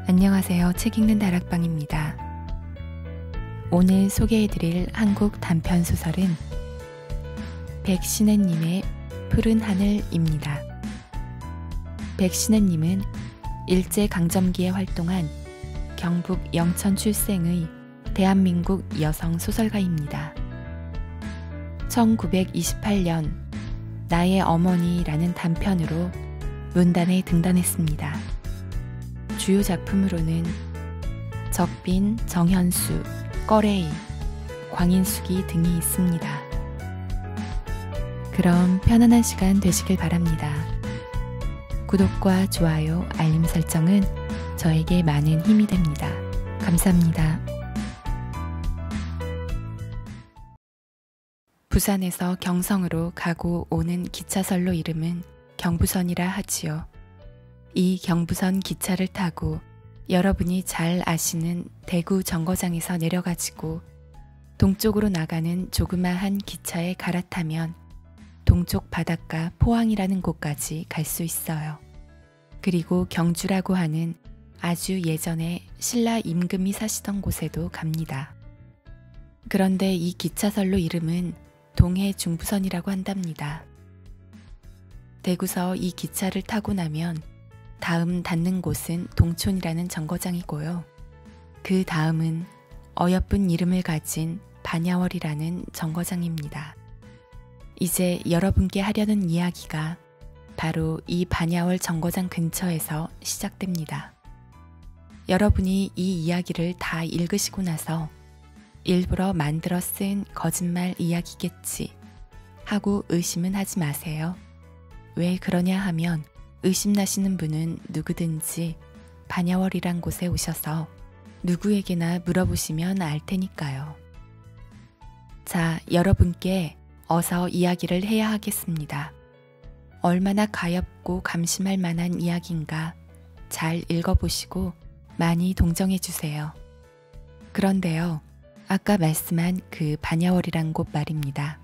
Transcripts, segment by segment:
안녕하세요. 책 읽는 다락방입니다. 오늘 소개해드릴 한국 단편소설은 백신혜님의 푸른 하늘입니다. 백신혜님은 일제강점기에 활동한 경북 영천 출생의 대한민국 여성 소설가입니다. 1928년 나의 어머니라는 단편으로 문단에 등단했습니다. 주요 작품으로는 적빈, 정현수, 꺼레이, 광인숙이 등이 있습니다. 그럼 편안한 시간 되시길 바랍니다. 구독과 좋아요, 알림 설정은 저에게 많은 힘이 됩니다. 감사합니다. 부산에서 경성으로 가고 오는 기차선로 이름은 경부선이라 하지요. 이 경부선 기차를 타고 여러분이 잘 아시는 대구 정거장에서 내려가지고 동쪽으로 나가는 조그마한 기차에 갈아타면 동쪽 바닷가 포항이라는 곳까지 갈 수 있어요. 그리고 경주라고 하는 아주 예전에 신라 임금이 사시던 곳에도 갑니다. 그런데 이 기차선로 이름은 동해중부선이라고 한답니다. 대구서 이 기차를 타고 나면 다음 닿는 곳은 동촌이라는 정거장이고요. 그 다음은 어여쁜 이름을 가진 반야월이라는 정거장입니다. 이제 여러분께 하려는 이야기가 바로 이 반야월 정거장 근처에서 시작됩니다. 여러분이 이 이야기를 다 읽으시고 나서 일부러 만들어 쓴 거짓말 이야기겠지 하고 의심은 하지 마세요. 왜 그러냐 하면 의심나시는 분은 누구든지 반야월이란 곳에 오셔서 누구에게나 물어보시면 알 테니까요. 자, 여러분께 어서 이야기를 해야 하겠습니다. 얼마나 가엾고 감심할 만한 이야기인가 잘 읽어보시고 많이 동정해 주세요. 그런데요, 아까 말씀한 그 반야월이란 곳 말입니다.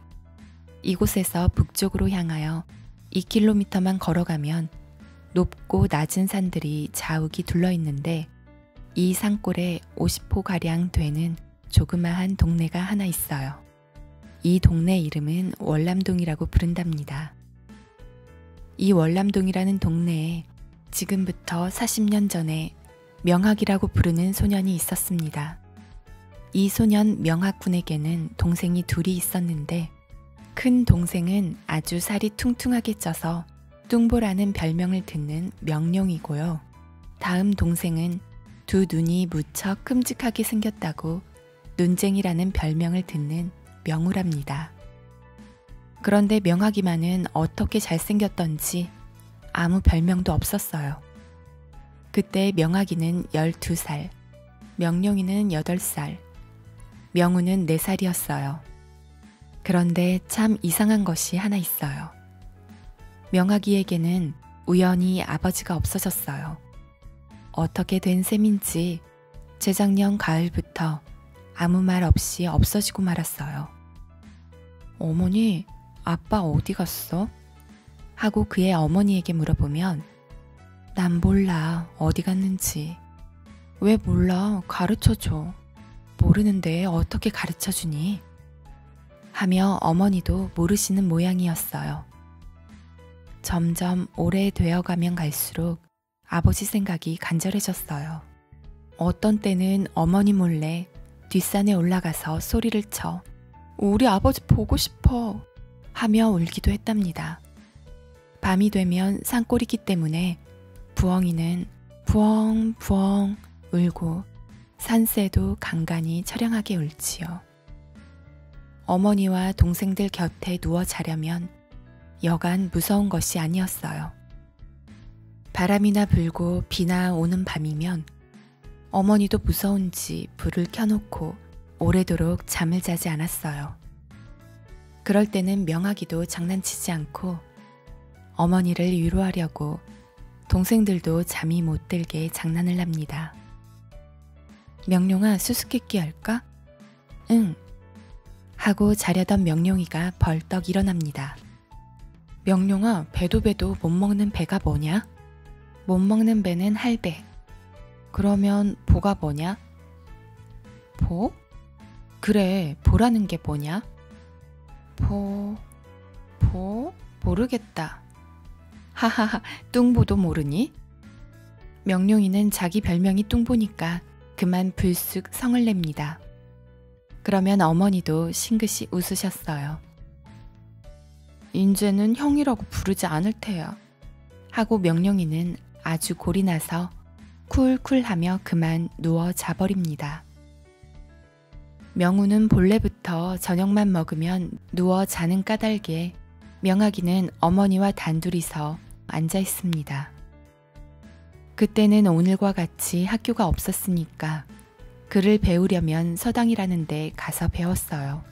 이곳에서 북쪽으로 향하여 2km만 걸어가면 높고 낮은 산들이 자욱이 둘러있는데 이 산골에 50호가량 되는 조그마한 동네가 하나 있어요. 이 동네 이름은 월남동이라고 부른답니다. 이 월남동이라는 동네에 지금부터 40년 전에 명학이라고 부르는 소년이 있었습니다. 이 소년 명학군에게는 동생이 둘이 있었는데 큰 동생은 아주 살이 퉁퉁하게 쪄서 뚱보라는 별명을 듣는 명룡이고요. 다음 동생은 두 눈이 무척 큼직하게 생겼다고 눈쟁이라는 별명을 듣는 명우랍니다. 그런데 명학이만은 어떻게 잘생겼던지 아무 별명도 없었어요. 그때 명학이는 12살, 명룡이는 8살, 명우는 4살이었어요. 그런데 참 이상한 것이 하나 있어요. 명학이에게는 우연히 아버지가 없어졌어요. 어떻게 된 셈인지 재작년 가을부터 아무 말 없이 없어지고 말았어요. 어머니, 아빠 어디 갔어? 하고 그의 어머니에게 물어보면 난 몰라, 어디 갔는지. 왜 몰라, 가르쳐줘. 모르는데 어떻게 가르쳐주니? 하며 어머니도 모르시는 모양이었어요. 점점 오래되어가면 갈수록 아버지 생각이 간절해졌어요. 어떤 때는 어머니 몰래 뒷산에 올라가서 소리를 쳐 우리 아버지 보고 싶어 하며 울기도 했답니다. 밤이 되면 산골이기 때문에 부엉이는 부엉부엉 울고 산새도 간간히 처량하게 울지요. 어머니와 동생들 곁에 누워 자려면 여간 무서운 것이 아니었어요. 바람이나 불고 비나 오는 밤이면 어머니도 무서운지 불을 켜놓고 오래도록 잠을 자지 않았어요. 그럴 때는 명학이도 장난치지 않고 어머니를 위로하려고 동생들도 잠이 못 들게 장난을 합니다. 명룡아, 수수께끼 할까? 응. 하고 자려던 명룡이가 벌떡 일어납니다. 명룡아, 배도 못 먹는 배가 뭐냐? 못 먹는 배는 할배. 그러면 보가 뭐냐? 보? 그래, 보라는 게 뭐냐? 보... 모르겠다. 하하하, 뚱보도 모르니? 명룡이는 자기 별명이 뚱보니까 그만 불쑥 성을 냅니다. 그러면 어머니도 싱긋이 웃으셨어요. 인제는 형이라고 부르지 않을 테야. 하고 명룡이는 아주 골이 나서 쿨쿨하며 그만 누워 자버립니다. 명우는 본래부터 저녁만 먹으면 누워 자는 까닭에 명학이는 어머니와 단둘이서 앉아 있습니다. 그때는 오늘과 같이 학교가 없었으니까 글을 배우려면 서당이라는 데 가서 배웠어요.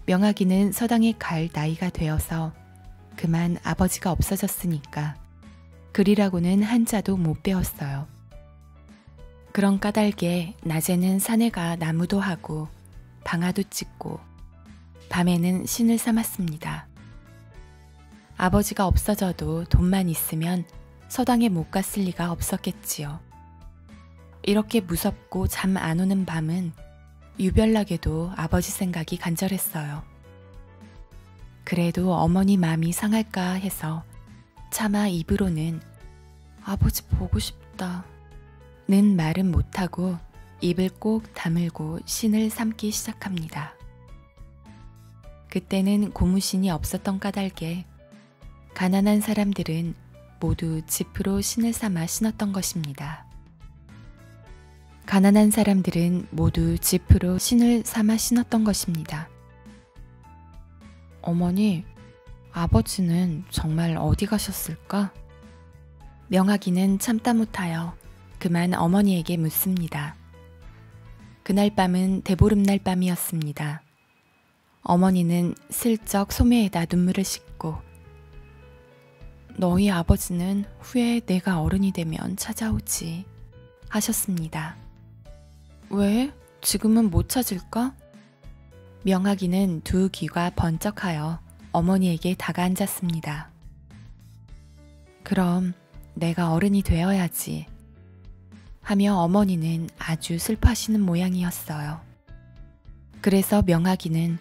명학이는 서당에 갈 나이가 되어서 그만 아버지가 없어졌으니까 글이라고는 한자도 못 배웠어요. 그런 까닭에 낮에는 산에 가 나무도 하고 방아도 찍고 밤에는 신을 삼았습니다. 아버지가 없어져도 돈만 있으면 서당에 못 갔을 리가 없었겠지요. 이렇게 무섭고 잠 안 오는 밤은 유별나게도 아버지 생각이 간절했어요. 그래도 어머니 마음이 상할까 해서 차마 입으로는 아버지 보고 싶다 는 말은 못하고 입을 꼭 다물고 신을 삼기 시작합니다. 그때는 고무신이 없었던 까닭에 가난한 사람들은 모두 지프로 신을 삼아 신었던 것입니다. 가난한 사람들은 모두 지프로 신을 삼아 신었던 것입니다. 어머니, 아버지는 정말 어디 가셨을까? 명학이는 참다 못하여 그만 어머니에게 묻습니다. 그날 밤은 대보름날 밤이었습니다. 어머니는 슬쩍 소매에다 눈물을 씻고 너희 아버지는 후에 내가 어른이 되면 찾아오지 하셨습니다. 왜? 지금은 못 찾을까? 명학이는 두 귀가 번쩍하여 어머니에게 다가앉았습니다. 그럼 내가 어른이 되어야지 하며 어머니는 아주 슬퍼하시는 모양이었어요. 그래서 명학이는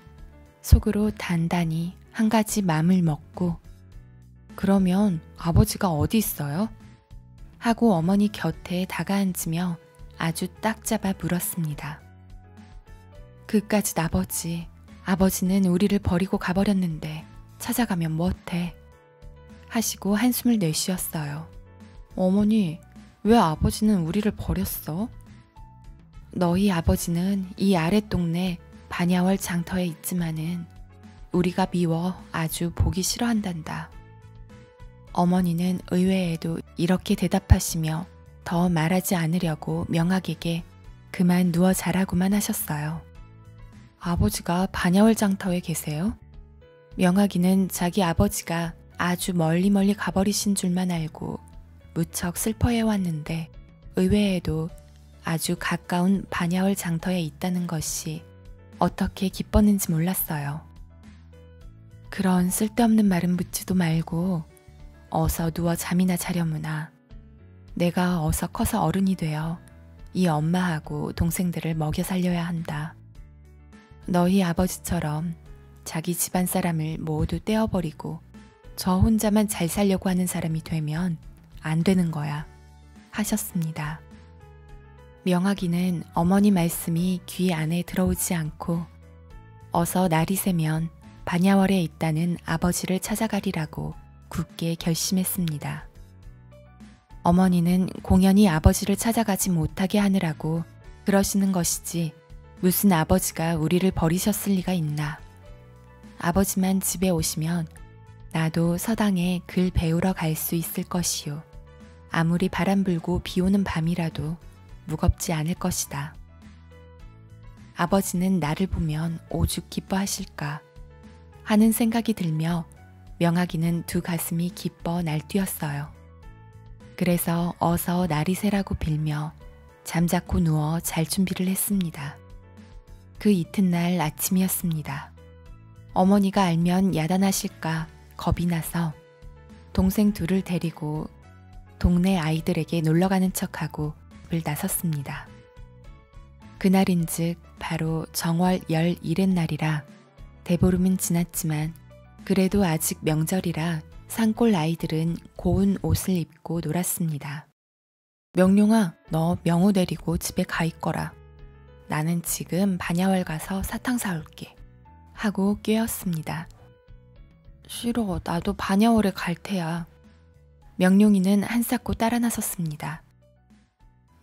속으로 단단히 한 가지 맘을 먹고 그러면 아버지가 어디 있어요? 하고 어머니 곁에 다가앉으며 아주 딱 잡아 물었습니다. 그깟 아버지, 아버지는 우리를 버리고 가버렸는데 찾아가면 뭐해? 하시고 한숨을 내쉬었어요. 어머니, 왜 아버지는 우리를 버렸어? 너희 아버지는 이 아랫동네 반야월 장터에 있지만은 우리가 미워 아주 보기 싫어한단다. 어머니는 의외에도 이렇게 대답하시며 더 말하지 않으려고 명학에게 그만 누워 자라고만 하셨어요. 아버지가 반야월 장터에 계세요? 명학이는 자기 아버지가 아주 멀리 가버리신 줄만 알고 무척 슬퍼해왔는데 의외에도 아주 가까운 반야월 장터에 있다는 것이 어떻게 기뻤는지 몰랐어요. 그런 쓸데없는 말은 묻지도 말고 어서 누워 잠이나 자려무나. 내가 어서 커서 어른이 되어 이 엄마하고 동생들을 먹여 살려야 한다. 너희 아버지처럼 자기 집안 사람을 모두 떼어버리고 저 혼자만 잘 살려고 하는 사람이 되면 안 되는 거야 하셨습니다. 명학이는 어머니 말씀이 귀 안에 들어오지 않고 어서 날이 새면 반야월에 있다는 아버지를 찾아가리라고 굳게 결심했습니다. 어머니는 공연히 아버지를 찾아가지 못하게 하느라고 그러시는 것이지 무슨 아버지가 우리를 버리셨을 리가 있나. 아버지만 집에 오시면 나도 서당에 글 배우러 갈 수 있을 것이요. 아무리 바람 불고 비 오는 밤이라도 무겁지 않을 것이다. 아버지는 나를 보면 오죽 기뻐하실까 하는 생각이 들며 명학이는 두 가슴이 기뻐 날뛰었어요. 그래서 어서 날이 새라고 빌며 잠자코 누워 잘 준비를 했습니다. 그 이튿날 아침이었습니다. 어머니가 알면 야단하실까 겁이 나서 동생 둘을 데리고 동네 아이들에게 놀러가는 척하고 집을 나섰습니다. 그날인즉 바로 정월 11의 날이라 대보름은 지났지만 그래도 아직 명절이라 산골 아이들은 고운 옷을 입고 놀았습니다. 명룡아, 너 명호 데리고 집에 가 있거라. 나는 지금 반야월 가서 사탕 사올게. 하고 꾀었습니다. 싫어, 나도 반야월에 갈 테야. 명룡이는 한사코 따라 나섰습니다.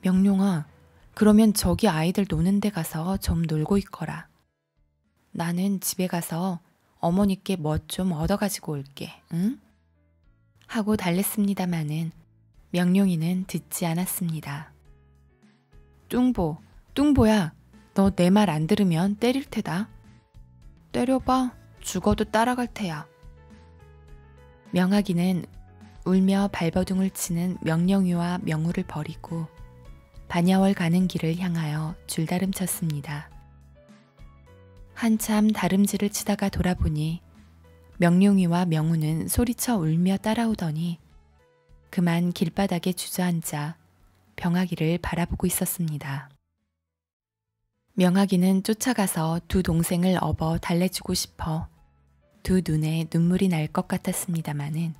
명룡아, 그러면 저기 아이들 노는 데 가서 좀 놀고 있거라. 나는 집에 가서 어머니께 뭐 좀 얻어가지고 올게, 응? 하고 달랬습니다마는 명룡이는 듣지 않았습니다. 뚱보야, 너 내 말 안 들으면 때릴 테다. 때려봐, 죽어도 따라갈 테야. 명학이는 울며 발버둥을 치는 명령유와 명우를 버리고 반야월 가는 길을 향하여 줄다름쳤습니다. 한참 다름질을 치다가 돌아보니 명룡이와 명우는 소리쳐 울며 따라오더니 그만 길바닥에 주저앉아 병아기를 바라보고 있었습니다. 명아기는 쫓아가서 두 동생을 업어 달래주고 싶어 두 눈에 눈물이 날 것 같았습니다마는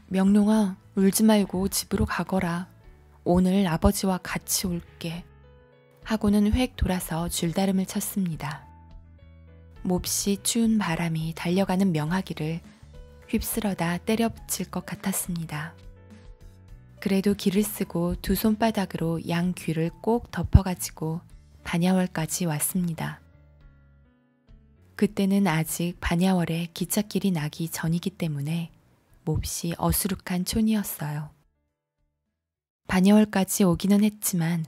명룡아, 울지 말고 집으로 가거라. 오늘 아버지와 같이 올게. 하고는 획 돌아서 줄다름을 쳤습니다. 몹시 추운 바람이 달려가는 명아기를 휩쓸어다 때려 붙일 것 같았습니다. 그래도 기를 쓰고 두 손바닥으로 양 귀를 꼭 덮어가지고 반야월까지 왔습니다. 그때는 아직 반야월에 기찻길이 나기 전이기 때문에 몹시 어수룩한 촌이었어요. 반야월까지 오기는 했지만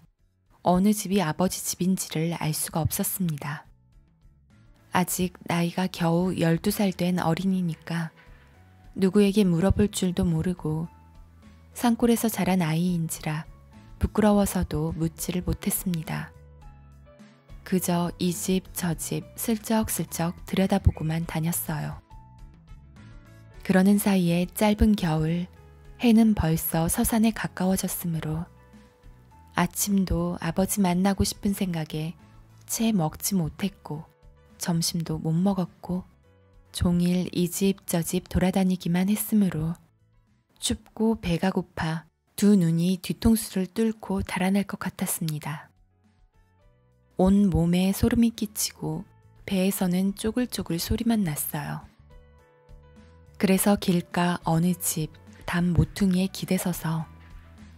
어느 집이 아버지 집인지를 알 수가 없었습니다. 아직 나이가 겨우 12살 된 어린이니까 누구에게 물어볼 줄도 모르고 산골에서 자란 아이인지라 부끄러워서도 묻지를 못했습니다. 그저 이 집 저 집 슬쩍슬쩍 들여다보고만 다녔어요. 그러는 사이에 짧은 겨울, 해는 벌써 서산에 가까워졌으므로 아침도 아버지 만나고 싶은 생각에 채 먹지 못했고 점심도 못 먹었고 종일 이 집 저 집 돌아다니기만 했으므로 춥고 배가 고파 두 눈이 뒤통수를 뚫고 달아날 것 같았습니다. 온 몸에 소름이 끼치고 배에서는 쪼글쪼글 소리만 났어요. 그래서 길가 어느 집 담 모퉁이에 기대서서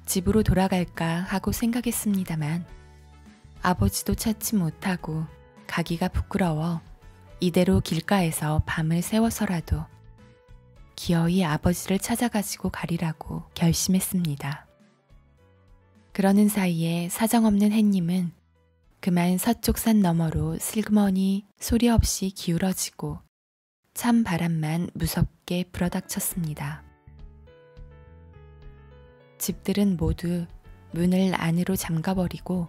집으로 돌아갈까 하고 생각했습니다만 아버지도 찾지 못하고 가기가 부끄러워 이대로 길가에서 밤을 새워서라도 기어이 아버지를 찾아가지고 가리라고 결심했습니다. 그러는 사이에 사정없는 햇님은 그만 서쪽산 너머로 슬그머니 소리 없이 기울어지고 찬 바람만 무섭게 불어닥쳤습니다. 집들은 모두 문을 안으로 잠가버리고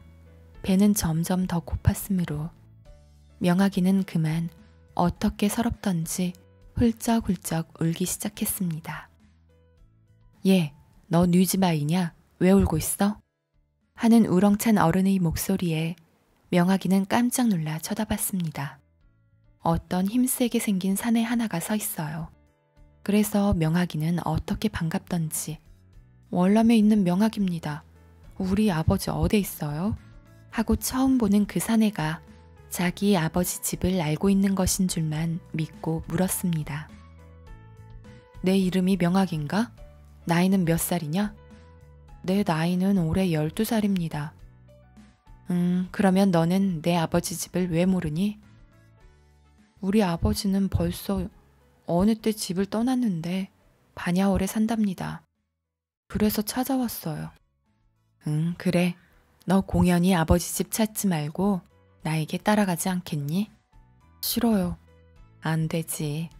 배는 점점 더 고팠으므로 명아기는 그만 어떻게 서럽던지 훌쩍훌쩍 울기 시작했습니다. 얘, 너 뉘집 아이냐? 왜 울고 있어? 하는 우렁찬 어른의 목소리에 명아기는 깜짝 놀라 쳐다봤습니다. 어떤 힘세게 생긴 사내 하나가 서 있어요. 그래서 명아기는 어떻게 반갑던지 월남에 있는 명아기입니다. 우리 아버지 어디 있어요? 하고 처음 보는 그 사내가 자기 아버지 집을 알고 있는 것인 줄만 믿고 물었습니다. 내 이름이 명학인가? 나이는 몇 살이냐? 내 나이는 올해 12살입니다. 그러면 너는 내 아버지 집을 왜 모르니? 우리 아버지는 벌써 어느 때 집을 떠났는데 반야월에 산답니다. 그래서 찾아왔어요. 그래. 너 공연히 아버지 집 찾지 말고 나에게 따라가지 않겠니? 싫어요. 안 되지.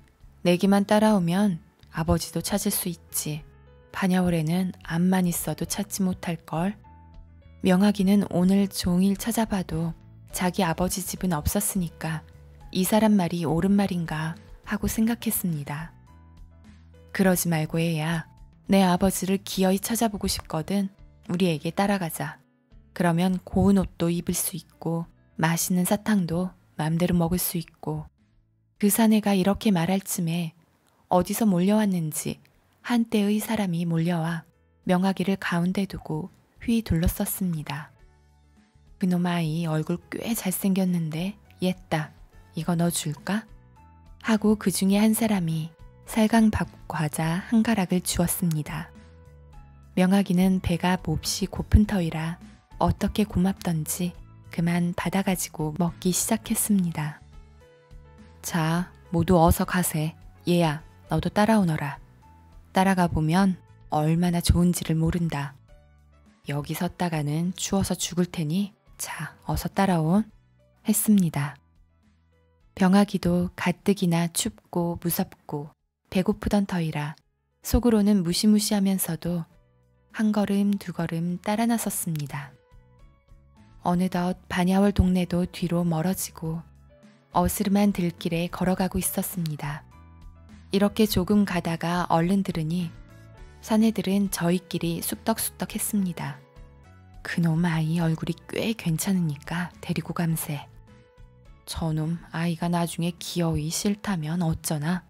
내게만 따라오면 아버지도 찾을 수 있지. 반야월에는 암만 있어도 찾지 못할걸. 명아기는 오늘 종일 찾아봐도 자기 아버지 집은 없었으니까 이 사람 말이 옳은 말인가 하고 생각했습니다. 그러지 말고 얘야. 내 아버지를 기어이 찾아보고 싶거든. 우리에게 따라가자. 그러면 고운 옷도 입을 수 있고 맛있는 사탕도 맘대로 먹을 수 있고. 그 사내가 이렇게 말할 쯤에 어디서 몰려왔는지 한때의 사람이 몰려와 명아기를 가운데 두고 휘 둘러썼습니다. 그놈 아이 얼굴 꽤 잘생겼는데 옛다. 이거 너 줄까? 하고 그 중에 한 사람이 살강밥 과자 한 가락을 주었습니다. 명아기는 배가 몹시 고픈 터이라 어떻게 고맙던지 그만 받아가지고 먹기 시작했습니다. 자, 모두 어서 가세. 얘야, 너도 따라오너라. 따라가 보면 얼마나 좋은지를 모른다. 여기 섰다가는 추워서 죽을 테니 자, 어서 따라온. 했습니다. 병아기도 가뜩이나 춥고 무섭고 배고프던 터이라 속으로는 무시무시하면서도 한 걸음 두 걸음 따라 나섰습니다. 어느덧 반야월 동네도 뒤로 멀어지고 어스름한 들길에 걸어가고 있었습니다. 이렇게 조금 가다가 얼른 들으니 사내들은 저희끼리 쑥덕쑥덕 했습니다. 그놈 아이 얼굴이 꽤 괜찮으니까 데리고 감세. 저놈 아이가 나중에 기어이 싫다면 어쩌나?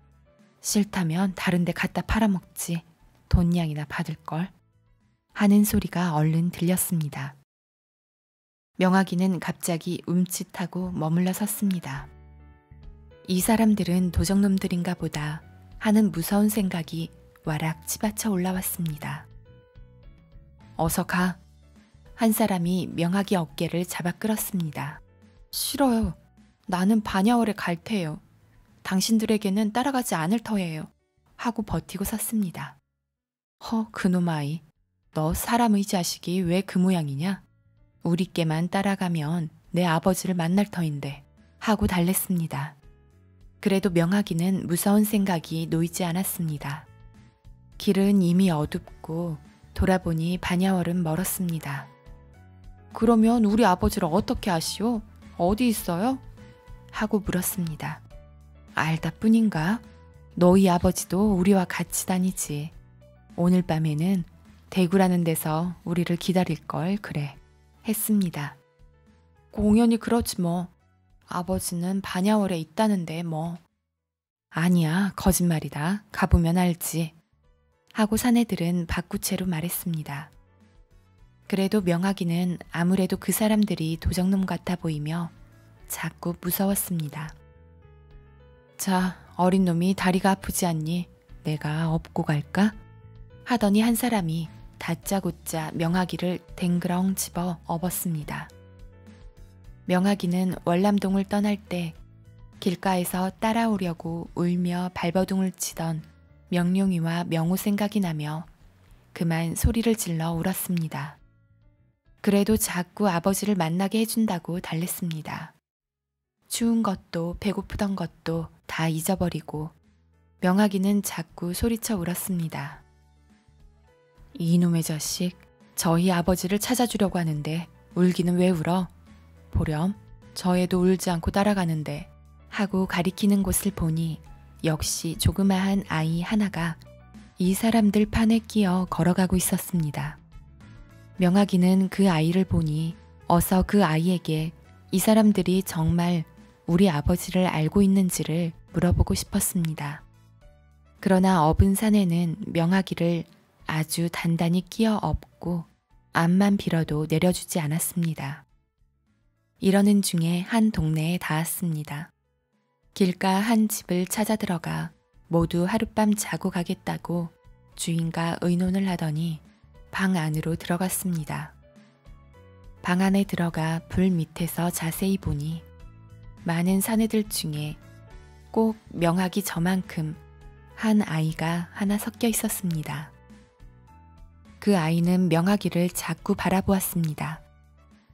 싫다면 다른 데 갖다 팔아먹지. 돈냥이나 받을걸. 하는 소리가 얼른 들렸습니다. 명아기는 갑자기 움찔하고 머물러 섰습니다. 이 사람들은 도적놈들인가 보다 하는 무서운 생각이 와락 치받쳐 올라왔습니다. 어서 가. 한 사람이 명아기 어깨를 잡아 끌었습니다. 싫어요. 나는 반야월에 갈 테요. 당신들에게는 따라가지 않을 터예요. 하고 버티고 섰습니다. 그놈 아이. 너 사람의 자식이 왜 그 모양이냐? 우리께만 따라가면 내 아버지를 만날 터인데. 하고 달랬습니다. 그래도 명아기는 무서운 생각이 놓이지 않았습니다. 길은 이미 어둡고 돌아보니 반야월은 멀었습니다. 그러면 우리 아버지를 어떻게 아시오? 어디 있어요? 하고 물었습니다. 알다 뿐인가? 너희 아버지도 우리와 같이 다니지. 오늘 밤에는 대구라는 데서 우리를 기다릴걸 그래. 했습니다. 공연히 그렇지 뭐. 아버지는 반야월에 있다는데 뭐. 아니야, 거짓말이다. 가보면 알지. 하고 사내들은 바꾸채로 말했습니다. 그래도 명아기는 아무래도 그 사람들이 도적놈 같아 보이며 자꾸 무서웠습니다. 자, 어린 놈이 다리가 아프지 않니? 내가 업고 갈까? 하더니 한 사람이 다짜고짜 명아기를 댕그렁 집어 업었습니다. 명아기는 월남동을 떠날 때 길가에서 따라오려고 울며 발버둥을 치던 명룡이와 명호 생각이 나며 그만 소리를 질러 울었습니다. 그래도 자꾸 아버지를 만나게 해준다고 달랬습니다. 추운 것도 배고프던 것도 다 잊어버리고 명아기는 자꾸 소리쳐 울었습니다. 이놈의 자식, 저희 아버지를 찾아주려고 하는데 울기는 왜 울어? 보렴, 저 애도 울지 않고 따라가는데. 하고 가리키는 곳을 보니 역시 조그마한 아이 하나가 이 사람들 판에 끼어 걸어가고 있었습니다. 명아기는 그 아이를 보니 어서 그 아이에게 이 사람들이 정말 우리 아버지를 알고 있는지를 물어보고 싶었습니다. 그러나 업은 사내는 명아기를 아주 단단히 끼어 업고 앞만 빌어도 내려주지 않았습니다. 이러는 중에 한 동네에 닿았습니다. 길가 한 집을 찾아 들어가 모두 하룻밤 자고 가겠다고 주인과 의논을 하더니 방 안으로 들어갔습니다. 방 안에 들어가 불 밑에서 자세히 보니 많은 사내들 중에 꼭 명아기 저만큼 한 아이가 하나 섞여 있었습니다. 그 아이는 명아기를 자꾸 바라보았습니다.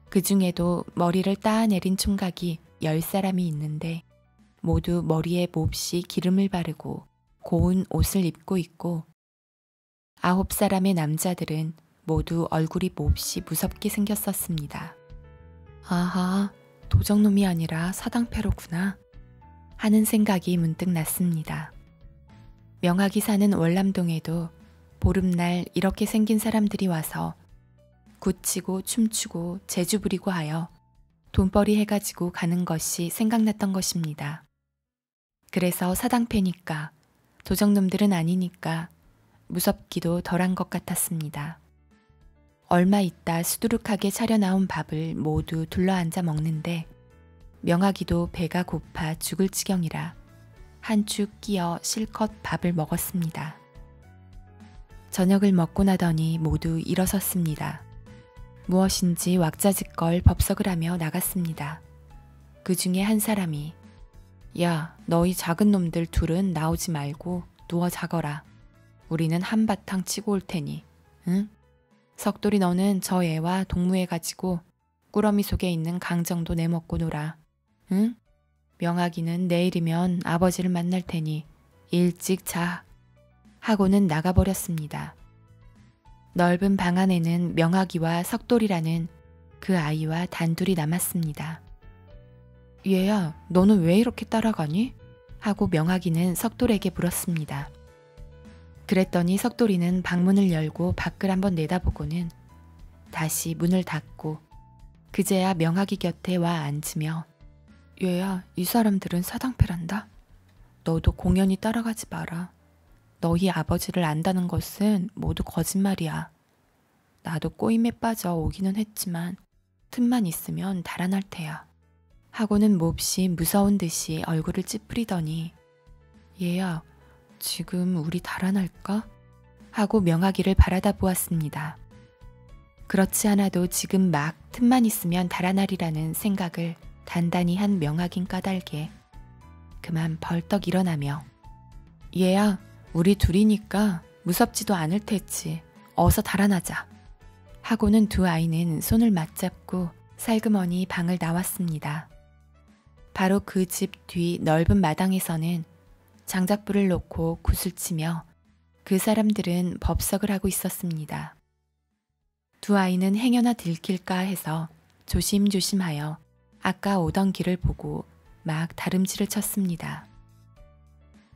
그 중에도 머리를 따내린 총각이 10사람이 있는데 모두 머리에 몹시 기름을 바르고 고운 옷을 입고 있고 9사람의 남자들은 모두 얼굴이 몹시 무섭게 생겼었습니다. 아하, 도적놈이 아니라 사당패로구나 하는 생각이 문득 났습니다. 명아기 사는 월남동에도 보름날 이렇게 생긴 사람들이 와서 굳히고 춤추고 재주 부리고 하여 돈벌이 해가지고 가는 것이 생각났던 것입니다. 그래서 사당패니까 도적놈들은 아니니까 무섭기도 덜한 것 같았습니다. 얼마 있다 수두룩하게 차려나온 밥을 모두 둘러앉아 먹는데 명하기도 배가 고파 죽을 지경이라 한 축 끼어 실컷 밥을 먹었습니다. 저녁을 먹고 나더니 모두 일어섰습니다. 무엇인지 왁자지껄 법석을 하며 나갔습니다. 그 중에 한 사람이 야, 너희 작은 놈들 둘은 나오지 말고 누워 자거라. 우리는 한바탕 치고 올 테니, 응? 석돌이 너는 저 애와 동무해가지고 꾸러미 속에 있는 강정도 내먹고 놀아. 응? 명하기는 내일이면 아버지를 만날 테니 일찍 자. 하고는 나가버렸습니다. 넓은 방 안에는 명하기와 석돌이라는 그 아이와 단둘이 남았습니다. 얘야, 너는 왜 이렇게 따라가니? 하고 명하기는 석돌에게 물었습니다. 그랬더니 석돌이는 방문을 열고 밖을 한번 내다보고는 다시 문을 닫고 그제야 명하기 곁에 와 앉으며 얘야, 이 사람들은 사당패란다. 너도 공연히 따라가지 마라. 너희 아버지를 안다는 것은 모두 거짓말이야. 나도 꼬임에 빠져 오기는 했지만 틈만 있으면 달아날 테야. 하고는 몹시 무서운 듯이 얼굴을 찌푸리더니 얘야, 지금 우리 달아날까? 하고 명하기를 바라다 보았습니다. 그렇지 않아도 지금 막 틈만 있으면 달아나리라는 생각을 단단히 한 명하긴 까닭에 그만 벌떡 일어나며 얘야, 우리 둘이니까 무섭지도 않을 테지. 어서 달아나자. 하고는 두 아이는 손을 맞잡고 살그머니 방을 나왔습니다. 바로 그 집 뒤 넓은 마당에서는 장작불을 놓고 굿을 치며 그 사람들은 법석을 하고 있었습니다. 두 아이는 행여나 들킬까 해서 조심조심하여 아까 오던 길을 보고 막 다름질을 쳤습니다.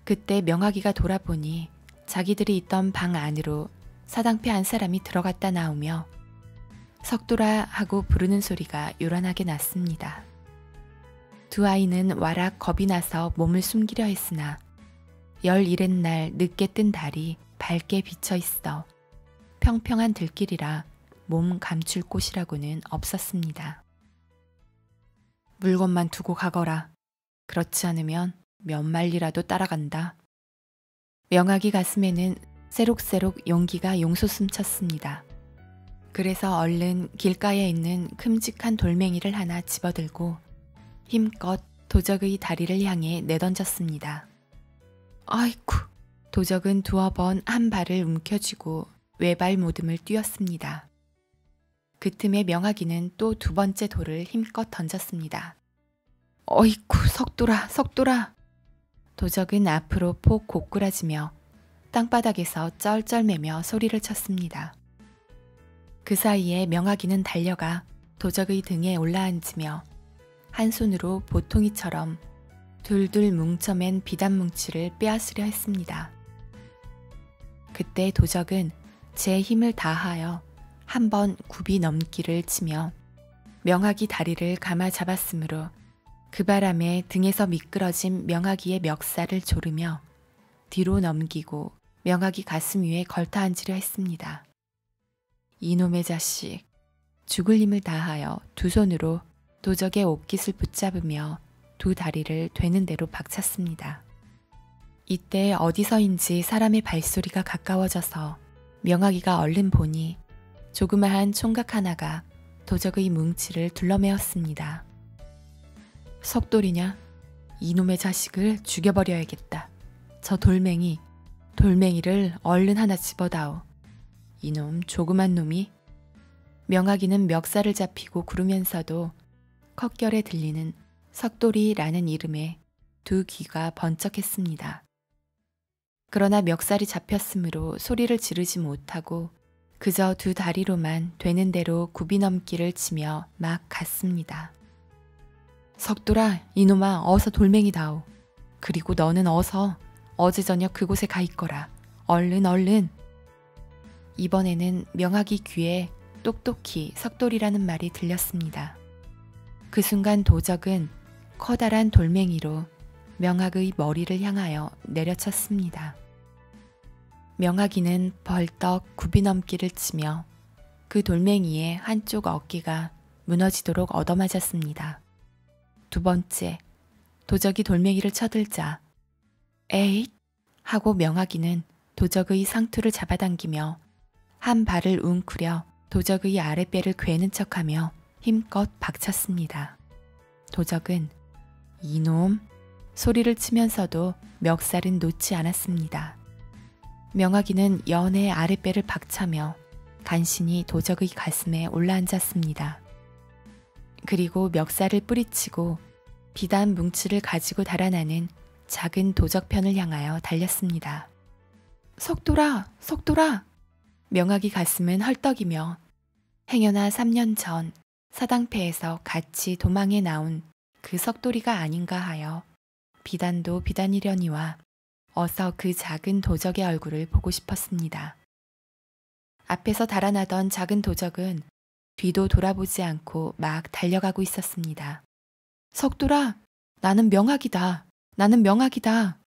그때 명하기가 돌아보니 자기들이 있던 방 안으로 사당패 한 사람이 들어갔다 나오며 석돌아 하고 부르는 소리가 요란하게 났습니다. 두 아이는 와락 겁이 나서 몸을 숨기려 했으나 11날 늦게 뜬 달이 밝게 비쳐 있어 평평한 들길이라 몸 감출 곳이라고는 없었습니다. 물건만 두고 가거라. 그렇지 않으면 몇 마일이라도 따라간다. 명하기 가슴에는 새록새록 용기가 용솟음 쳤습니다. 그래서 얼른 길가에 있는 큼직한 돌멩이를 하나 집어들고 힘껏 도적의 다리를 향해 내던졌습니다. 아이쿠! 도적은 두어 번 한 발을 움켜쥐고 외발 모듬을 뛰었습니다. 그 틈에 명하기는 또 두 번째 돌을 힘껏 던졌습니다. 어이쿠, 석돌아, 석돌아! 도적은 앞으로 폭 고꾸라지며 땅바닥에서 쩔쩔매며 소리를 쳤습니다. 그 사이에 명하기는 달려가 도적의 등에 올라앉으며 한 손으로 보통이처럼 둘둘 뭉쳐맨 비단뭉치를 빼앗으려 했습니다. 그때 도적은 제 힘을 다하여 한번 굽이 넘기를 치며 명하기 다리를 감아 잡았으므로 그 바람에 등에서 미끄러진 명하기의 멱살을 조르며 뒤로 넘기고 명하기 가슴 위에 걸터 앉으려 했습니다. 이놈의 자식, 죽을 힘을 다하여 두 손으로 도적의 옷깃을 붙잡으며 두 다리를 되는 대로 박찼습니다. 이때 어디서인지 사람의 발소리가 가까워져서 명하기가 얼른 보니 조그마한 총각 하나가 도적의 뭉치를 둘러매었습니다. 석돌이냐? 이놈의 자식을 죽여버려야겠다. 저 돌멩이를 얼른 하나 집어다오. 이놈 조그만 놈이. 명하기는 멱살을 잡히고 구르면서도 컷결에 들리는 석돌이라는 이름에 두 귀가 번쩍했습니다. 그러나 멱살이 잡혔으므로 소리를 지르지 못하고 그저 두 다리로만 되는 대로 굽이 넘기를 치며 막 갔습니다. 석돌아, 이놈아, 어서 돌멩이다오. 그리고 너는 어서 어제 저녁 그곳에 가 있거라. 얼른 얼른. 이번에는 명하기 귀에 똑똑히 석돌이라는 말이 들렸습니다. 그 순간 도적은 커다란 돌멩이로 명학의 머리를 향하여 내려쳤습니다. 명학이는 벌떡 굽이넘기를 치며 그 돌멩이의 한쪽 어깨가 무너지도록 얻어맞았습니다. 두 번째, 도적이 돌멩이를 쳐들자 에잇! 하고 명학이는 도적의 상투를 잡아당기며 한 발을 웅크려 도적의 아랫배를 괴는 척하며 힘껏 박쳤습니다. 도적은 이놈! 소리를 치면서도 멱살은 놓지 않았습니다. 명학이는 연의 아랫배를 박차며 간신히 도적의 가슴에 올라앉았습니다. 그리고 멱살을 뿌리치고 비단 뭉치를 가지고 달아나는 작은 도적편을 향하여 달렸습니다. 석돌아! 석돌아! 명학이 가슴은 헐떡이며 행여나 3년 전 사당패에서 같이 도망해 나온 그 석돌이가 아닌가 하여 비단도 비단이려니와 어서 그 작은 도적의 얼굴을 보고 싶었습니다. 앞에서 달아나던 작은 도적은 뒤도 돌아보지 않고 막 달려가고 있었습니다. 석돌아! 나는 명학이다! 나는 명학이다!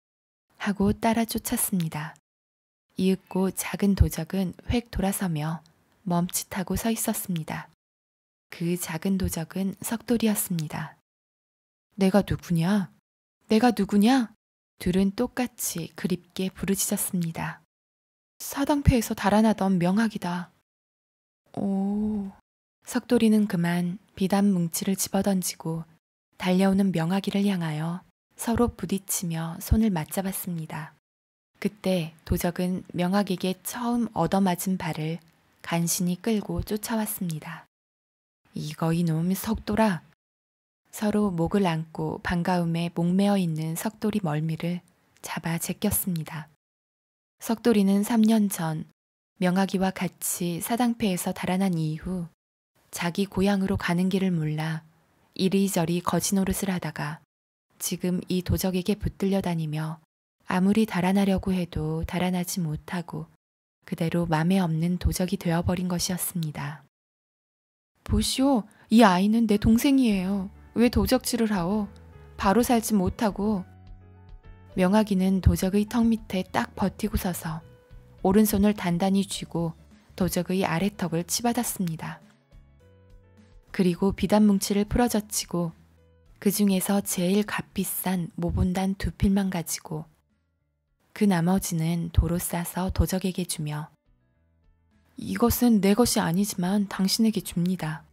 하고 따라 쫓았습니다. 이윽고 작은 도적은 획 돌아서며 멈칫하고 서 있었습니다. 그 작은 도적은 석돌이었습니다. 내가 누구냐? 내가 누구냐? 둘은 똑같이 그립게 부르짖었습니다. 사당패에서 달아나던 명학이다. 오... 석돌이는 그만 비단 뭉치를 집어던지고 달려오는 명학이를 향하여 서로 부딪히며 손을 맞잡았습니다. 그때 도적은 명학에게 처음 얻어맞은 발을 간신히 끌고 쫓아왔습니다. 이거 이놈 석돌아! 서로 목을 안고 반가움에 목매어 있는 석돌이 멀미를 잡아 제꼈습니다. 석돌이는 3년 전 명학이와 같이 사당패에서 달아난 이후 자기 고향으로 가는 길을 몰라 이리저리 거지 노릇을 하다가 지금 이 도적에게 붙들려 다니며 아무리 달아나려고 해도 달아나지 못하고 그대로 맘에 없는 도적이 되어버린 것이었습니다. 보시오, 이 아이는 내 동생이에요. 왜 도적질을 하오? 바로 살지 못하고. 명학이는 도적의 턱 밑에 딱 버티고 서서 오른손을 단단히 쥐고 도적의 아래턱을 치받았습니다. 그리고 비단뭉치를 풀어젖히고 그 중에서 제일 값비싼 모본단 2필만 가지고 그 나머지는 도로 싸서 도적에게 주며 이것은 내 것이 아니지만 당신에게 줍니다.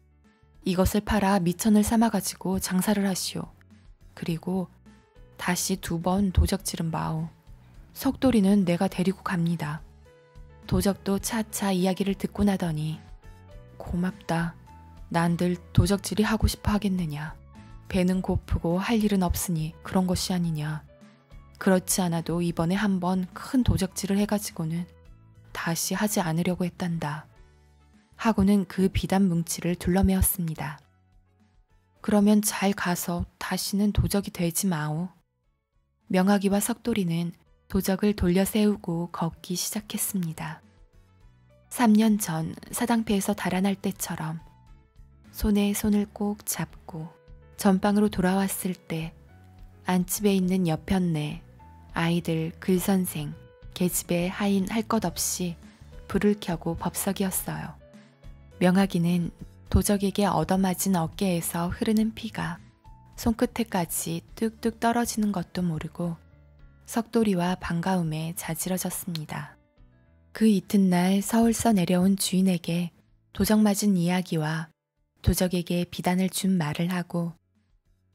이것을 팔아 미천을 삼아가지고 장사를 하시오. 그리고 다시 2번 도적질은 마오. 석돌이는 내가 데리고 갑니다. 도적도 차차 이야기를 듣고 나더니 고맙다. 난 늘 도적질이 하고 싶어 하겠느냐. 배는 고프고 할 일은 없으니 그런 것이 아니냐. 그렇지 않아도 이번에 한번 큰 도적질을 해가지고는 다시 하지 않으려고 했단다. 하고는 그 비단 뭉치를 둘러매었습니다. 그러면 잘 가서 다시는 도적이 되지 마오. 명학이와 석돌이는 도적을 돌려 세우고 걷기 시작했습니다. 3년 전 사당패에서 달아날 때처럼 손에 손을 꼭 잡고 전방으로 돌아왔을 때 안집에 있는 여편네, 아이들, 글선생, 계집애 하인 할 것 없이 불을 켜고 법석이었어요. 명학이는 도적에게 얻어맞은 어깨에서 흐르는 피가 손끝에까지 뚝뚝 떨어지는 것도 모르고 석돌이와 반가움에 자지러졌습니다. 그 이튿날 서울서 내려온 주인에게 도적 맞은 이야기와 도적에게 비단을 준 말을 하고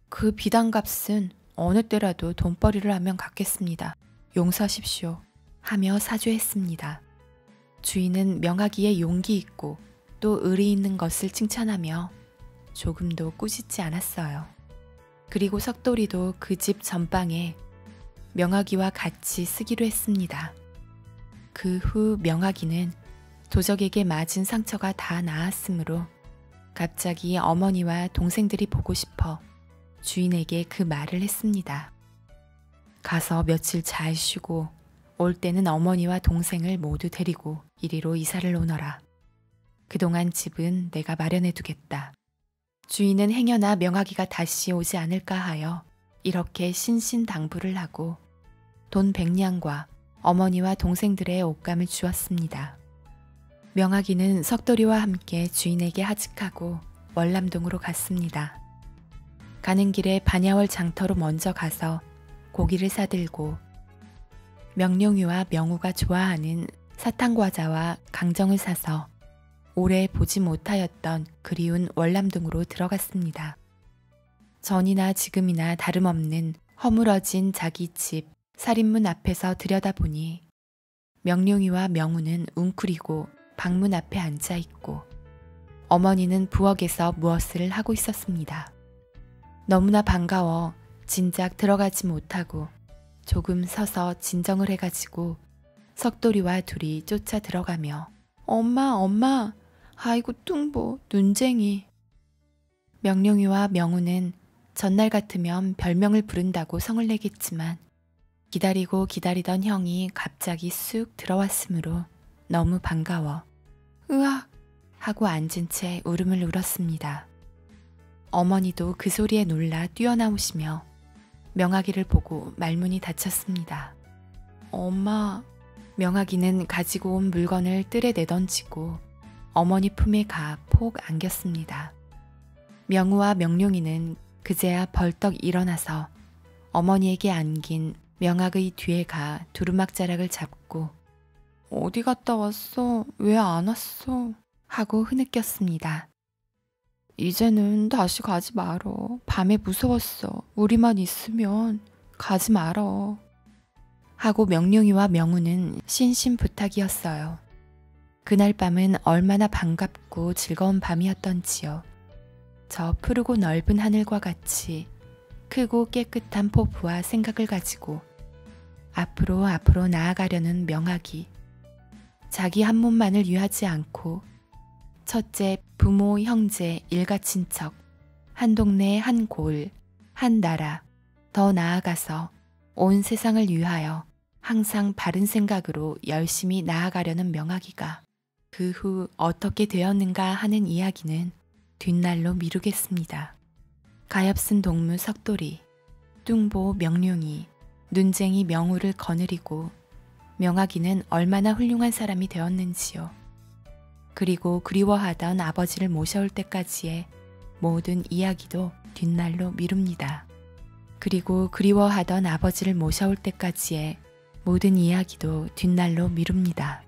그 비단값은 어느 때라도 돈벌이를 하면 갚겠습니다. 용서하십시오. 하며 사죄했습니다. 주인은 명학이의 용기 있고 또 의리 있는 것을 칭찬하며 조금도 꾸짖지 않았어요. 그리고 석돌이도 그 집 전방에 명학이와 같이 쓰기로 했습니다. 그 후 명학이는 도적에게 맞은 상처가 다 나았으므로 갑자기 어머니와 동생들이 보고 싶어 주인에게 그 말을 했습니다. 가서 며칠 잘 쉬고 올 때는 어머니와 동생을 모두 데리고 이리로 이사를 오너라. 그동안 집은 내가 마련해 두겠다. 주인은 행여나 명아기가 다시 오지 않을까 하여 이렇게 신신당부를 하고 돈 100냥과 어머니와 동생들의 옷감을 주었습니다. 명아기는 석돌이와 함께 주인에게 하직하고 월남동으로 갔습니다. 가는 길에 반야월 장터로 먼저 가서 고기를 사들고 명룡이와 명우가 좋아하는 사탕과자와 강정을 사서 오래 보지 못하였던 그리운 월남동으로 들어갔습니다. 전이나 지금이나 다름없는 허물어진 자기 집 살인문 앞에서 들여다보니 명룡이와 명우는 웅크리고 방문 앞에 앉아있고 어머니는 부엌에서 무엇을 하고 있었습니다. 너무나 반가워 진작 들어가지 못하고 조금 서서 진정을 해가지고 석돌이와 둘이 쫓아 들어가며 엄마 엄마 아이고 뚱보 눈쟁이. 명룡이와 명우는 전날 같으면 별명을 부른다고 성을 내겠지만 기다리고 기다리던 형이 갑자기 쑥 들어왔으므로 너무 반가워 으악 하고 앉은 채 울음을 울었습니다. 어머니도 그 소리에 놀라 뛰어나오시며 명아기를 보고 말문이 닫혔습니다. 엄마. 명아기는 가지고 온 물건을 뜰에 내던지고 어머니 품에 가 폭 안겼습니다. 명우와 명룡이는 그제야 벌떡 일어나서 어머니에게 안긴 명악의 뒤에 가 두루막자락을 잡고 어디 갔다 왔어? 왜 안 왔어? 하고 흐느꼈습니다. 이제는 다시 가지 말어. 밤에 무서웠어. 우리만 있으면 가지 말어. 하고 명룡이와 명우는 신신부탁이었어요. 그날 밤은 얼마나 반갑고 즐거운 밤이었던지요. 저 푸르고 넓은 하늘과 같이 크고 깨끗한 포부와 생각을 가지고 앞으로 나아가려는 명아기. 자기 한 몸만을 위하지 않고 첫째 부모, 형제, 일가 친척, 한 동네, 한 고을, 한 나라, 더 나아가서 온 세상을 위하여 항상 바른 생각으로 열심히 나아가려는 명아기가 그 후 어떻게 되었는가 하는 이야기는 뒷날로 미루겠습니다. 가엾은 동무 석돌이, 뚱보 명룡이, 눈쟁이 명우를 거느리고 명아기는 얼마나 훌륭한 사람이 되었는지요. 그리고 그리워하던 아버지를 모셔올 때까지의 모든 이야기도 뒷날로 미룹니다. 그리고 그리워하던 아버지를 모셔올 때까지의 모든 이야기도 뒷날로 미룹니다.